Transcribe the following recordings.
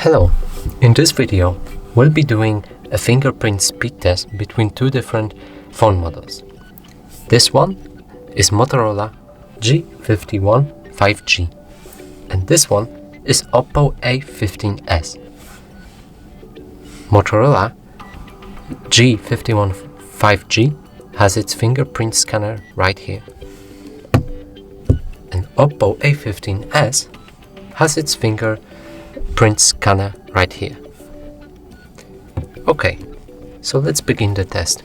Hello, in this video we'll be doing a fingerprint speed test between two different phone models. This one is Motorola G51 5G and this one is OPPO A15s. Motorola G51 5G has its fingerprint scanner right here, and OPPO A15s has its fingerprint scanner right here. Okay, so let's begin the test.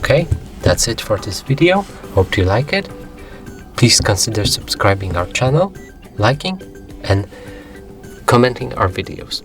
Okay, that's it for this video. Hope you like it. Please consider subscribing our channel, liking and commenting our videos.